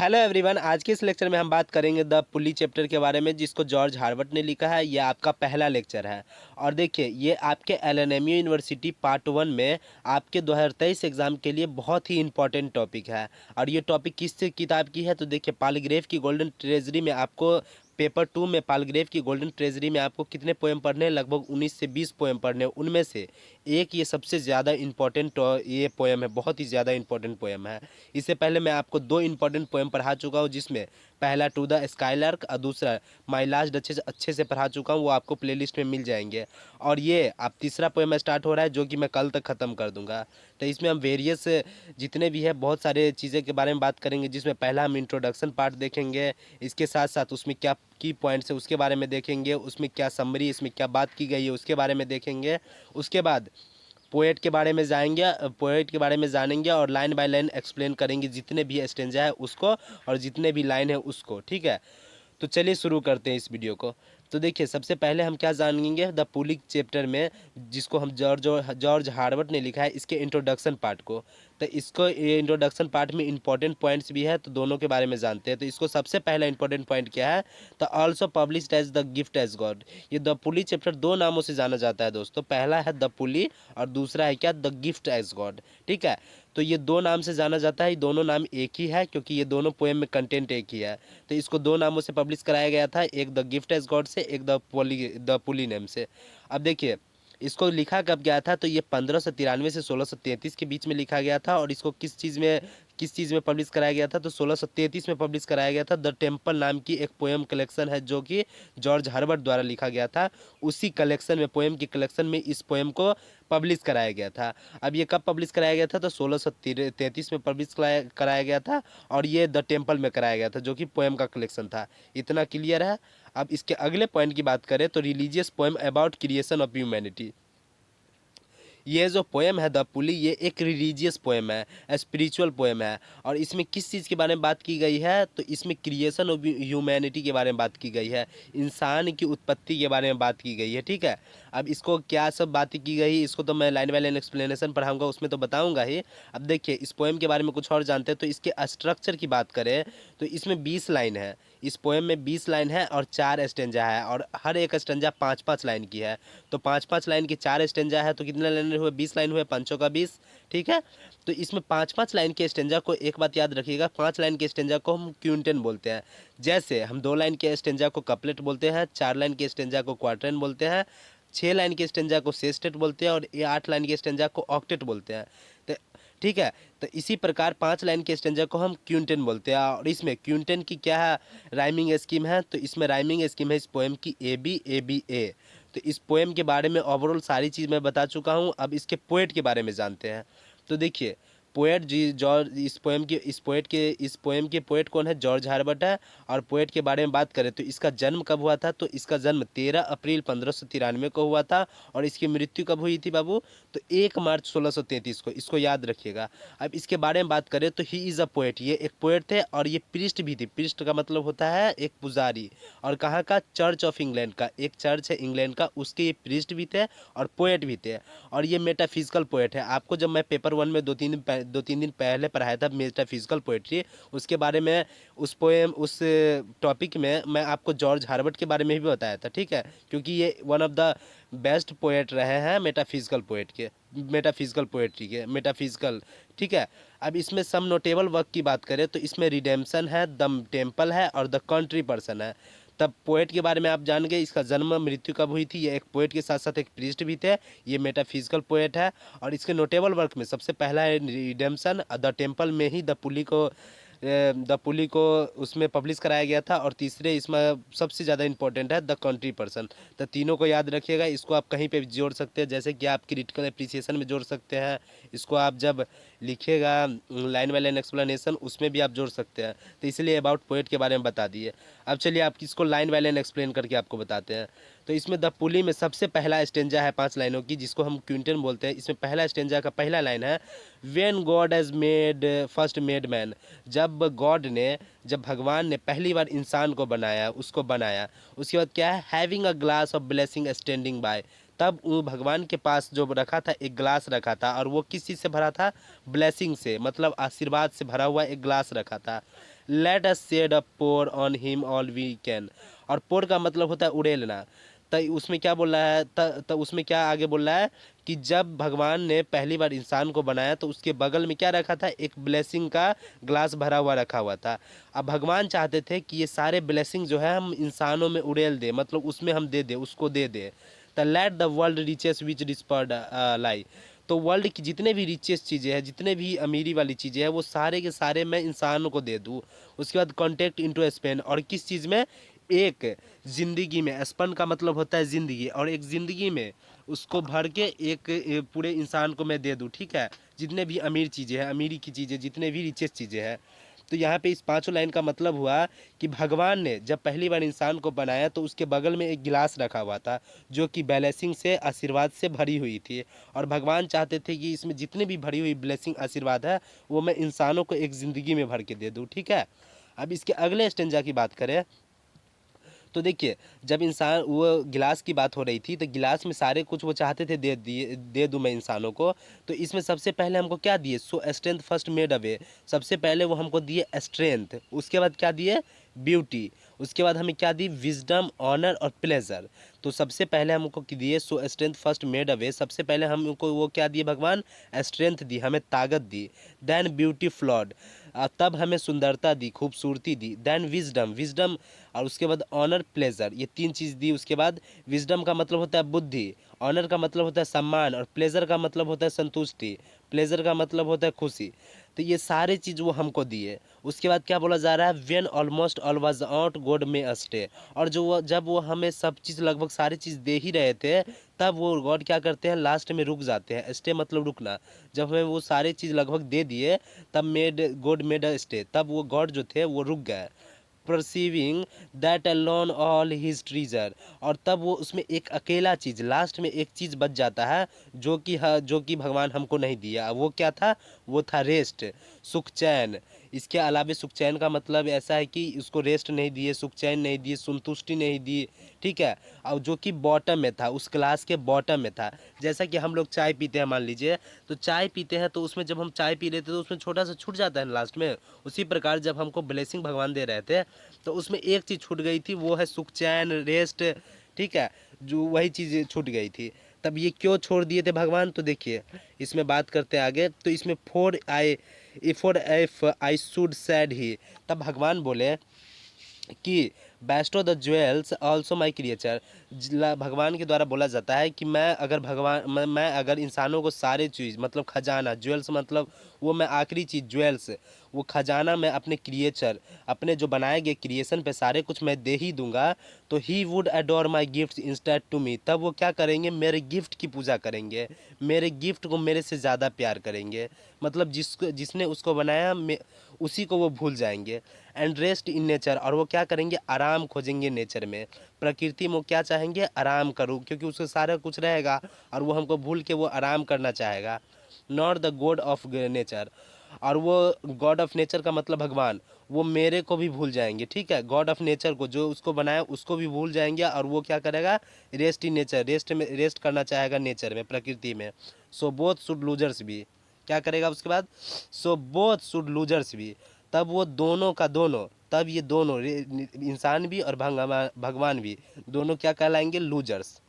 Hello everyone, आज के इस लेक्चर में हम बात करेंगे द पुली चैप्टर के बारे में, जिसको जॉर्ज हार्वर्ट ने लिखा है। ये आपका पहला लेक्चर है और देखिए ये आपके एलएनएमयू यूनिवर्सिटी पार्ट 1 में आपके 2023 एग्जाम के लिए बहुत ही इंपॉर्टेंट टॉपिक है। और ये टॉपिक किस किताब की है तो देखिए पालग्रेव की गोल्डन ट्रेजरी में आपको पेपर 2 में पालग्रेव की गोल्डन ट्रेजरी में आपको कितने पोएम पढ़ने हैं? लगभग 19 से 20 पोएम पढ़ने हैं। उनमें से एक ये सबसे ज़्यादा इम्पोर्टेंट ये पोएम है, बहुत ही ज़्यादा इम्पोर्टेंट पोएम है। इससे पहले मैं आपको दो इंपॉर्टेंट पोएम पढ़ा चुका हूँ, जिसमें पहला टू द स्काईलार्क और दूसरा माई लास्ट अच्छे से पढ़ा चुका हूँ। वो आपको प्लेलिस्ट में मिल जाएंगे। और ये अब तीसरा पोएम स्टार्ट हो रहा है, जो कि मैं कल तक ख़त्म कर दूंगा। तो इसमें हम वेरियस जितने भी है बहुत सारे चीज़ें के बारे में बात करेंगे, जिसमें पहला हम इंट्रोडक्शन पार्ट देखेंगे। इसके साथ साथ उसमें क्या की पॉइंट्स है उसके बारे में देखेंगे, उसमें क्या समरी, इसमें क्या बात की गई है उसके बारे में देखेंगे। उसके बाद पोएट के बारे में जाएंगे, पोएट के बारे में जानेंगे और लाइन बाय लाइन एक्सप्लेन करेंगे, जितने भी स्टेंजा है उसको और जितने भी लाइन है उसको। ठीक है, तो चलिए शुरू करते हैं इस वीडियो को। तो देखिए सबसे पहले हम क्या जानेंगे द पुलिक चैप्टर में, जिसको हम जॉर्ज हार्वर्ट ने लिखा है, इसके इंट्रोडक्शन पार्ट को। तो इसको ये इंट्रोडक्शन पार्ट में इंपॉर्टेंट पॉइंट्स भी है, तो दोनों के बारे में जानते हैं। तो इसको सबसे पहला इंपॉर्टेंट पॉइंट क्या है? तो also published as the gift as God. ये द पुली चैप्टर दो नामों से जाना जाता है दोस्तों। पहला है द पुली और दूसरा है क्या? The gift as God. ठीक है, तो ये दो नाम से जाना जाता है। दोनों नाम एक ही है क्योंकि ये दोनों पोएम में कंटेंट एक ही है। तो इसको दो नामों से पब्लिश कराया गया था, एक द गिफ्ट एज गॉड से, एक द पुली नेम से। अब देखिए इसको लिखा कब गया था? तो ये 1593 से 1633 के बीच में लिखा गया था। और इसको किस चीज़ में पब्लिश कराया गया था? तो 1633 में पब्लिश कराया गया था। द टेम्पल नाम की एक पोएम कलेक्शन है, जो कि जॉर्ज हर्बर्ट द्वारा लिखा गया था। उसी कलेक्शन में, पोएम की कलेक्शन में इस पोएम को पब्लिश कराया गया था। अब ये कब पब्लिश कराया गया था? तो 1633 में पब्लिश कराया गया था। और ये द टेम्पल में कराया गया था, जो कि पोएम का कलेक्शन था। इतना क्लियर है। अब इसके अगले पॉइंट की बात करें तो religious poem about creation of humanity. ये जो पोएम है द पुली, ये एक रिलीजियस पोएम है, स्पिरिचुअल पोएम है। और इसमें किस चीज़ के बारे में बात की गई है? तो इसमें क्रिएशन ऑफ ह्यूमैनिटी के बारे में बात की गई है, इंसान की उत्पत्ति के बारे में बात की गई है। ठीक है, अब इसको क्या सब बातें की गई, इसको तो मैं लाइन बाय लाइन एक्सप्लेनेशन पढ़ाऊंगा, उसमें तो बताऊंगा ही। अब देखिए इस पोएम के बारे में कुछ और जानते हैं। तो इसके स्ट्रक्चर की बात करें तो इसमें 20 लाइन है। इस पोएम में 20 लाइन है और 4 स्टेंजा है, और हर एक स्टेंजा 5-5 लाइन की है। तो 5-5 लाइन की 4 स्टेंजा है, तो कितने लाइन हुए? 20 लाइन हुए, पाँचों का 20। ठीक है, तो इसमें 5-5 लाइन के स्टेंजा को, एक बात याद रखिएगा, 5 लाइन के स्टेंजा को हम क्विंटन बोलते हैं। जैसे हम 2 लाइन के स्टेंजा को कपलेट बोलते हैं, 4 लाइन के स्टेंजा को क्वार्टरन बोलते हैं, 6 लाइन के स्टेंजा को सेस्टेट बोलते हैं, और ये 8 लाइन के स्टेंजा को ऑक्टेट बोलते हैं। तो ठीक है, तो इसी प्रकार 5 लाइन के स्टेंजा को हम क्विंटन बोलते हैं। और इसमें क्विंटन की क्या है राइमिंग स्कीम है? तो इसमें राइमिंग स्कीम है इस पोएम की A B A B A। तो इस पोएम के बारे में ओवरऑल सारी चीज़ मैं बता चुका हूँ। अब इसके पोएट के बारे में जानते हैं। तो देखिए पोएट जी जॉर्ज, इस पोएम के पोएट कौन है? जॉर्ज हार्वर्ट है। और पोएट के बारे में बात करें तो इसका जन्म कब हुआ था? तो इसका जन्म 13 अप्रैल 1593 को हुआ था। और इसकी मृत्यु कब हुई थी बाबू? तो 1 मार्च 1633 को। इसको याद रखिएगा। अब इसके बारे में बात करें तो ही इज़ अ पोएट, ये एक पोएट थे और ये प्रीस्ट भी थे। प्रीस्ट का मतलब होता है एक पुजारी। और कहाँ का? चर्च ऑफ इंग्लैंड का, एक चर्च है इंग्लैंड का, उसके ये प्रीस्ट भी थे और पोएट भी थे। और ये मेटाफिजिकल पोएट है। आपको जब मैं पेपर 1 में 2-3 दिन पहले पढ़ाया था मेटाफिजिकल पोएट्री, उसके बारे में उस टॉपिक में मैं आपको जॉर्ज हार्वर्ट के बारे में भी बताया था। ठीक है, क्योंकि ये one of the best poet रहे हैं मेटाफिजिकल पोएट्री के मेटाफिजिकल। ठीक है, अब इसमें सम नोटेबल वर्क की बात करें तो इसमें रिडेम्पशन है, द टेम्पल है और द कंट्री पर्सन है। तब पोएट के बारे में आप जान गए, इसका जन्म मृत्यु कब हुई थी। ये एक पोएट के साथ साथ एक प्रीस्ट भी थे। ये मेटाफिजिकल पोएट है। और इसके नोटेबल वर्क में सबसे पहला है रिडेम्पशन। द टेम्पल में ही द पुली को उसमें पब्लिश कराया गया था। और तीसरे इसमें सबसे ज़्यादा इंपॉर्टेंट है द कंट्री पर्सन। तो तीनों को याद रखिएगा। इसको आप कहीं पे भी जोड़ सकते हैं, जैसे कि आप क्रिटिकल एप्रिसिएशन में जोड़ सकते हैं। इसको आप जब लिखिएगा लाइन बाय लाइन एक्सप्लेनेशन, उसमें भी आप जोड़ सकते हैं। तो इसलिए अबाउट पोएट के बारे में बता दिए। अब चलिए आप इसको लाइन बाय लाइन एक्सप्लेन करके आपको बताते हैं। तो इसमें द पुली में सबसे पहला स्टेंजा है 5 लाइनों की, जिसको हम क्विंटन बोलते हैं। इसमें पहला स्टेंजा का पहला लाइन है, when God has made first made man. जब भगवान ने पहली बार इंसान को बनाया, उसको बनाया, उसके बाद क्या है? Having a glass of blessing standing bye. तब वो भगवान के पास जो रखा था, एक ग्लास रखा था, और वो किस चीज़ से भरा था? ब्लेसिंग से, मतलब आशीर्वाद से भरा हुआ एक ग्लास रखा था। Let us shed a pour on him all we can. और पोर का मतलब होता है उड़ेलना। तो उसमें क्या बोल रहा है, तो उसमें क्या आगे बोल रहा है कि जब भगवान ने पहली बार इंसान को बनाया तो उसके बगल में क्या रखा था, एक ब्लेसिंग का ग्लास भरा हुआ रखा हुआ था। अब भगवान चाहते थे कि ये सारे ब्लेसिंग जो है हम इंसानों में उड़ेल दे, मतलब उसमें हम दे दे, उसको दे दे। The let the world riches which dispersed lie. तो वर्ल्ड की जितने भी रिचेस चीज़ें हैं, जितने भी अमीरी वाली चीज़ें हैं, वो सारे के सारे मैं इंसानों को दे दूँ। उसके बाद कॉन्टेक्ट इनटू स्पेन, और किस चीज़ में, एक जिंदगी में, स्पन का मतलब होता है जिंदगी, और एक जिंदगी में उसको भर के एक पूरे इंसान को मैं दे दूँ, ठीक है। जितने भी अमीर चीज़ें हैं, अमीरी की चीज़ें, जितने भी रिचेस चीज़ें हैं। तो यहाँ पे इस पांचों लाइन का मतलब हुआ कि भगवान ने जब पहली बार इंसान को बनाया तो उसके बगल में एक गिलास रखा हुआ था जो कि ब्लेसिंग से, आशीर्वाद से भरी हुई थी। और भगवान चाहते थे कि इसमें जितनी भी भरी हुई ब्लेसिंग, आशीर्वाद है, वो मैं इंसानों को एक ज़िंदगी में भर के दे दूँ, ठीक है। अब इसके अगले स्टेंजा की बात करें तो देखिए, जब इंसान, वो गिलास की बात हो रही थी, तो गिलास में सारे कुछ वो चाहते थे दे दूं मैं इंसानों को। तो इसमें सबसे पहले हमको क्या दिए, सो स्ट्रेंथ फर्स्ट मेड अवे। सबसे पहले वो हमको दिए स्ट्रेंथ, उसके बाद क्या दिए, ब्यूटी। उसके बाद हमें क्या दी, विजडम, ऑनर और प्लेजर। तो सबसे पहले हमको दिए सो स्ट्रेंथ फर्स्ट मेड अवे, सबसे पहले हमको वो क्या दिए भगवान, स्ट्रेंथ दी, हमें ताकत दी। देन ब्यूटी फ्लॉड, तब हमें सुंदरता दी, खूबसूरती दी। देन विजडम, विजडम, और उसके बाद ऑनर, प्लेजर, ये तीन चीज़ दी। उसके बाद विजडम का मतलब होता है बुद्धि, ऑनर का मतलब होता है सम्मान, और प्लेजर का मतलब होता है संतुष्टि, प्लेजर का मतलब होता है खुशी। तो ये सारे चीज़ वो हमको दिए। उसके बाद क्या बोला जा रहा है, when almost all was out God में अस्टे। और जो वो, जब वो हमें सब चीज़, लगभग सारी चीज़ दे ही रहे थे, तब वो गॉड क्या करते हैं, लास्ट में रुक जाते हैं। स्टे मतलब रुकना। जब हमें वो सारी चीज़ लगभग दे दिए, तब गॉड मेड अ स्टे, तब वो गॉड जो थे वो रुक गए। Perceiving that alone all his treasure, और तब वो उसमें एक अकेला चीज़, लास्ट में एक चीज़ बच जाता है जो कि भगवान हमको नहीं दिया। वो क्या था, वो था रेस्ट, सुख चैन। इसके अलावा सुख चैन का मतलब ऐसा है कि उसको रेस्ट नहीं दिए, सुख चैन नहीं दिए, संतुष्टि नहीं दी, ठीक है। और जो कि बॉटम में था, उस क्लास के बॉटम में था। जैसा कि हम लोग चाय पीते हैं, मान लीजिए, तो चाय पीते हैं तो उसमें जब हम चाय पी लेते हैं तो उसमें छोटा सा छूट जाता है लास्ट में। उसी प्रकार जब हमको ब्लेसिंग भगवान दे रहे थे तो उसमें एक चीज़ छूट गई थी, वो है सुख चैन, रेस्ट, ठीक है। जो वही चीज़ छूट गई थी। तब ये क्यों छोड़ दिए थे भगवान, तो देखिए इसमें बात करते हैं आगे। तो इसमें for if I should said he, तब भगवान बोले कि bestow the jewels also my creature. भगवान के द्वारा बोला जाता है कि मैं अगर इंसानों को सारे चीज़, मतलब खजाना, ज्वेल्स मतलब वो मैं आखिरी चीज़, ज्वेल्स, वो खजाना मैं अपने क्रिएचर, अपने जो बनाए गए क्रिएशन पे सारे कुछ मैं दे ही दूंगा, तो he would adore my gift instead to me. तब वो क्या करेंगे, मेरे गिफ्ट की पूजा करेंगे, मेरे गिफ्ट को मेरे से ज़्यादा प्यार करेंगे। मतलब जिसने उसको बनाया, उसी को वो भूल जाएंगे। एंड रेस्ट इन नेचर, और वो क्या करेंगे, आराम खोजेंगे नेचर में, प्रकृति में। वो क्या चाहेंगे, आराम करूँ, क्योंकि उसको सारा कुछ रहेगा और वो हमको भूल के वो आराम करना चाहेगा। Not the God of nature, और वो गॉड ऑफ नेचर का मतलब भगवान, वो मेरे को भी भूल जाएंगे, ठीक है। गॉड ऑफ नेचर को, जो उसको बनाया उसको भी भूल जाएंगे, और वो क्या करेगा, रेस्ट इन नेचर, रेस्ट करना चाहेगा नेचर में, प्रकृति में। सो बोथ शुड लूजर्स भी, क्या करेगा उसके बाद, सो बोथ शुड लूजर्स भी, तब वो दोनों का दोनों, तब ये दोनों इंसान भी और भगवान भी, दोनों क्या कहलाएंगे, लूजर्स।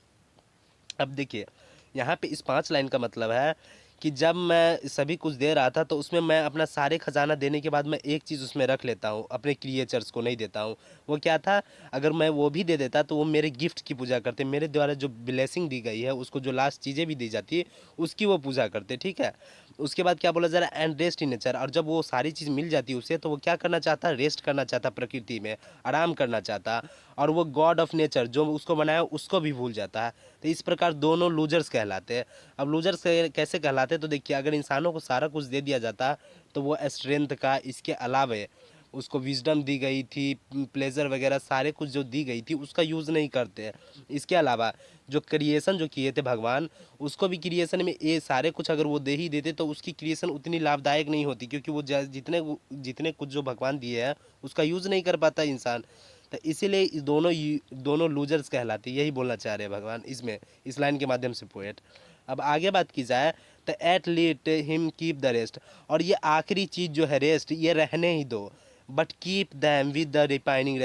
अब देखिए, यहाँ पे इस 5 लाइन का मतलब है कि जब मैं सभी कुछ दे रहा था तो उसमें मैं अपना सारे खजाना देने के बाद मैं एक चीज़ उसमें रख लेता हूँ, अपने क्रिएचर्स को नहीं देता हूँ। वो क्या था, अगर मैं वो भी दे देता तो वो मेरे गिफ्ट की पूजा करते, मेरे द्वारा जो ब्लेसिंग दी गई है, उसको जो लास्ट चीज़ें भी दी जाती है उसकी वो पूजा करते, ठीक है। उसके बाद क्या बोला जा रहा है, एंड रेस्ट इन नेचर, और जब वो सारी चीज़ मिल जाती है उसे, तो वो क्या करना चाहता है, रेस्ट करना चाहता, प्रकृति में आराम करना चाहता। और वो गॉड ऑफ नेचर, जो उसको बनाया उसको भी भूल जाता है। तो इस प्रकार दोनों लूजर्स कहलाते हैं। अब लूजर्स कैसे कहलाते हैं, तो देखिए, अगर इंसानों को सारा कुछ दे दिया जाता तो वो स्ट्रेंथ का, इसके अलावे उसको विजडम दी गई थी, प्लेजर वगैरह सारे कुछ जो दी गई थी उसका यूज़ नहीं करते हैं। इसके अलावा जो क्रिएशन जो किए थे भगवान, उसको भी क्रिएशन में ये सारे कुछ अगर वो दे ही देते तो उसकी क्रिएशन उतनी लाभदायक नहीं होती, क्योंकि वो जितने कुछ जो भगवान दिए हैं उसका यूज़ नहीं कर पाता इंसान। तो इसीलिए दोनों लूजर्स कहलाते, यही बोलना चाह रहे हैं भगवान इसमें, इस लाइन के माध्यम से पोएट। अब आगे बात की जाए तो yet let him keep the rest, और ये आखिरी चीज़ जो है रेस्ट, ये रहने ही दो। But keep them with the repining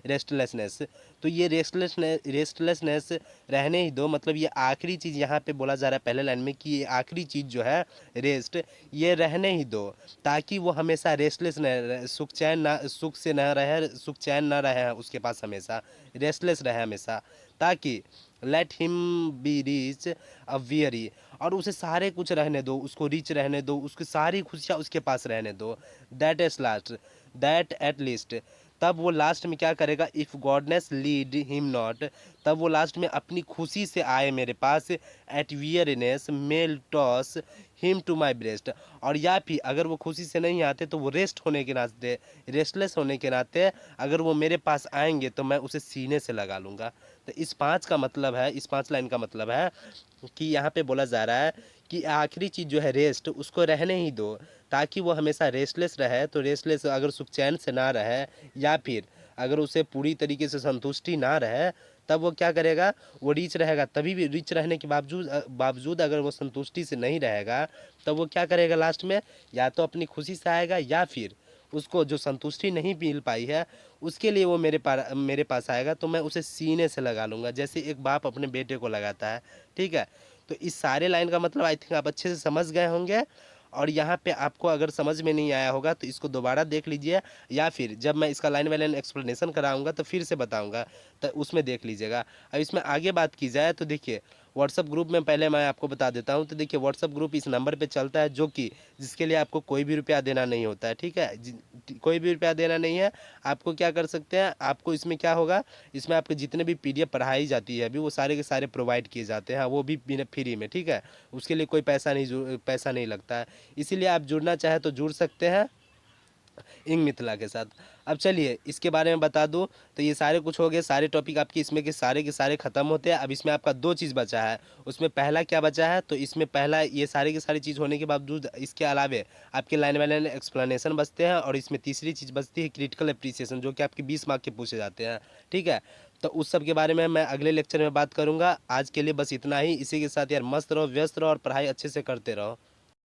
restlessness. तो ये रेस्टलेसनेस रहने ही दो, मतलब ये आखिरी चीज़ यहाँ पे बोला जा रहा है पहले लाइन में कि ये आखिरी चीज़ जो है रेस्ट, ये रहने ही दो, ताकि वो हमेशा रेस्टलेस न रहे, सुख से न रहे, सुख चैन न रहे उसके पास, हमेशा रेस्टलेस रहे हमेशा, ताकि let him be reach a weary, और उसे सारे कुछ रहने दो, उसको रिच रहने दो, उसकी सारी खुशियाँ उसके पास रहने दो। दैट एट लीस्ट, तब वो लास्ट में क्या करेगा, if goodness lead him not, तब वो लास्ट में अपनी खुशी से आए मेरे पास, yet weariness may toss him to my breast, और या फिर अगर वो खुशी से नहीं आते तो वो रेस्ट होने के नाते, रेस्टलेस होने के नाते अगर वो मेरे पास आएंगे तो मैं उसे सीने से लगा लूँगा। तो इस पाँच का मतलब है, इस पाँच लाइन का मतलब है कि यहाँ पे बोला जा रहा है कि आखिरी चीज़ जो है रेस्ट, उसको रहने ही दो, ताकि वो हमेशा रेस्टलेस रहे। तो रेस्टलेस अगर सुख चैन से ना रहे, या फिर अगर उसे पूरी तरीके से संतुष्टि ना रहे, तब वो क्या करेगा, वो रिच रहेगा, तभी भी रिच रहने के बावजूद अगर वो संतुष्टि से नहीं रहेगा, तब वो क्या करेगा लास्ट में, या तो अपनी खुशी से आएगा, या फिर उसको जो संतुष्टि नहीं मिल पाई है उसके लिए वो मेरे पास आएगा, तो मैं उसे सीने से लगा लूँगा, जैसे एक बाप अपने बेटे को लगाता है। ठीक है, तो इस सारे लाइन का मतलब आई थिंक आप अच्छे से समझ गए होंगे। और यहाँ पे आपको अगर समझ में नहीं आया होगा तो इसको दोबारा देख लीजिए, या फिर जब मैं इसका लाइन बाय लाइन एक्सप्लेनेशन कराऊंगा तो फिर से बताऊंगा, तो उसमें देख लीजिएगा। अब इसमें आगे बात की जाए तो देखिए, व्हाट्सअप ग्रुप में पहले मैं आपको बता देता हूँ। तो देखिए, व्हाट्सअप ग्रुप इस नंबर पे चलता है, जो कि जिसके लिए आपको कोई भी रुपया देना नहीं होता है। ठीक है, कोई भी रुपया देना नहीं है। आपको क्या कर सकते हैं, आपको इसमें क्या होगा, इसमें आपके जितने भी पीडीएफ पढ़ाई जाती है अभी, वो सारे के सारे प्रोवाइड किए जाते हैं, वो भी बिना फ्री में। ठीक है, उसके लिए कोई पैसा नहीं लगता है, इसीलिए आप जुड़ना चाहे तो जुड़ सकते हैं इंग मिथिला के साथ। अब चलिए इसके बारे में बता दूं, तो ये सारे कुछ हो गए, सारे टॉपिक आपके इसमें के सारे खत्म होते हैं। अब इसमें आपका दो चीज़ बचा है, उसमें पहला क्या बचा है, तो इसमें पहला ये सारी की सारी चीज़ होने के बावजूद इसके अलावे आपके लाइन बाय लाइन एक्सप्लेनेशन बचते हैं, और इसमें तीसरी चीज़ बचती है क्रिटिकल अप्रिसिएशन, जो कि आपके 20 मार्क के पूछे जाते हैं। ठीक है, तो उस सब के बारे में मैं अगले लेक्चर में बात करूंगा। आज के लिए बस इतना ही। इसी के साथ यार मस्त रहो, व्यस्त रहो, और पढ़ाई अच्छे से करते रहो।